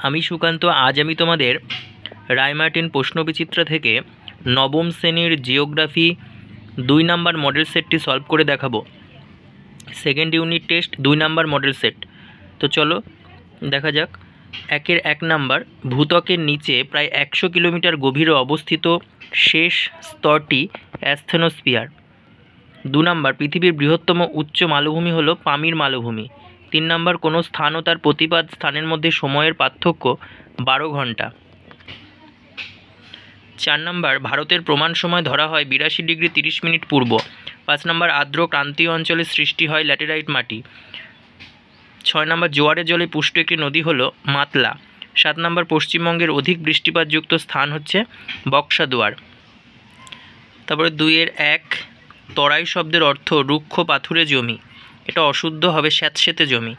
আমি সুকান্ত। আজ আমি তোমাদের রায়মার্টিন প্রশ্নবিচিত্রা থেকে নবম শ্রেণীর জিওগ্রাফি 2 নাম্বার মডেল সেটটি সলভ করে দেখাবো। Second unit test 2 number model set. তো চলো দেখা যাক। 1 নাম্বার, ভূত্বকের নিচে প্রায় 100 কিলোমিটার গভীরে অবস্থিত শেষ স্তরটি অ্যাস্থেনোস্ফিয়ার। 2 নাম্বার, পৃথিবীর বৃহত্তম উচ্চ মালভূমি হলো পামির মালভূমি। 3 নাম্বার, কোনো স্থান ও তার প্রতিপাদ স্থানের মধ্যে সময়ের পার্থক্য 12 ঘন্টা। 4 নাম্বার, ভারতের প্রমাণ সময় ধরা হয় 82 ডিগ্রি 30 মিনিট পূর্ব। 5 নাম্বার, আর্দ্র ক্রান্তীয় অঞ্চলে সৃষ্টি হয় ল্যাটেরাইট মাটি। 6 নাম্বার, জোয়ারের জলে পুষ্ট একটি নদী হলো মাতলা। 7 নাম্বার, পশ্চিমবঙ্গের অধিক বৃষ্টিপাতযুক্ত স্থান হচ্ছে বক্সাদুয়ার। তারপরে 2-1, তরাই শব্দের অর্থ রুক্ষ পাথুরে জমি, এটা অশুদ্ধ হবে স্যাঁতসেঁতে জমি।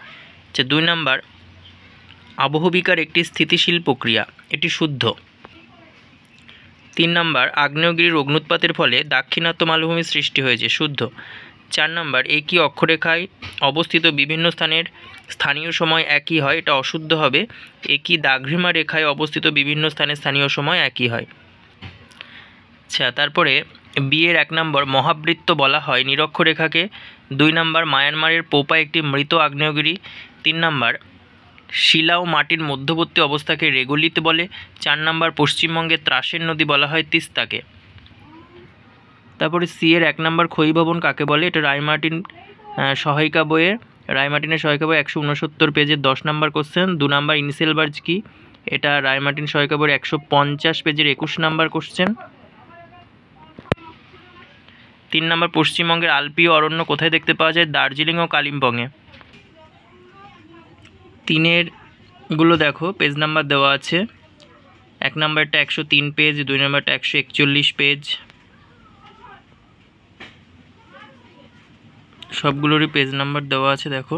2 নাম্বার, আবহবিকার একটি স্থিতিশীল প্রক্রিয়া, এটি শুদ্ধ। 3 নাম্বার, আগ্নেয়গিরির অগ্নুৎপাতের ফলে দাক্ষিণাত্য মালভূমির সৃষ্টি হয়েছে, শুদ্ধ। 4 নাম্বার, একই অক্ষরেখায় অবস্থিত বিভিন্ন স্থানের স্থানীয় সময় একই হয়, এটা অশুদ্ধ হবে একই দাঘ্রিমা রেখায় অবস্থিত বিভিন্ন স্থানের স্থানীয় সময় একই হয়। আচ্ছা, তারপরে বিয়ের 1 নম্বর, মহাবৃত্ত বলা হয় নিরক্ষরেখাকে। 2 নাম্বার, মায়ানমারের পোপা একটি মৃত আগ্নেয়গিরি। 3 নাম্বার, শিলা ও মাটির মধ্যবর্তী অবস্থাকে রেগোলিথ বলে। 4 নাম্বার, পশ্চিমবঙ্গের ত্রাসের নদী বলা হয় তিস্তাকে। তারপরে সি এর 1 নাম্বার, ক্ষয়ীভবন কাকে বলে, এটা রায়মার্টিন সহায়িকা বইয়ের, রায়মার্টিনের সহায়িকা বই 169 পেজের 10 নাম্বার কোশ্চেন। 2 নাম্বার, ইনসেলবার্জ কি, এটা রায়মার্টিন সহায়িকা বইয়ের 150 পেজের 21 নাম্বার কোশ্চেন। 3 নাম্বার, পশ্চিমবঙ্গের আলপীয় অরণ্য কোথায় দেখতে পাওয়া যায়, দার্জিলিং ও কালিম্পংয়ে। 3-এর গুলো দেখো, পেজ নাম্বার দেওয়া আছে। 1 নাম্বারটা 103 পেজ, 2 নাম্বারটা 141 পেজ, সবগুলোরই পেজ নাম্বার দেওয়া আছে দেখো।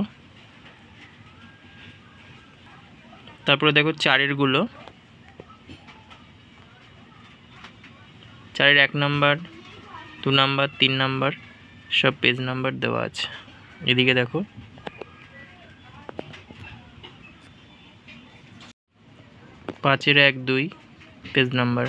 তারপরে দেখো 4-এর গুলো, 4-এর 1 নাম্বার, 2 নাম্বার, 3 নাম্বার সব পেজ নাম্বার দেওয়া আছে। এদিকে দেখো 5-এর 1-2 পেজ নাম্বার।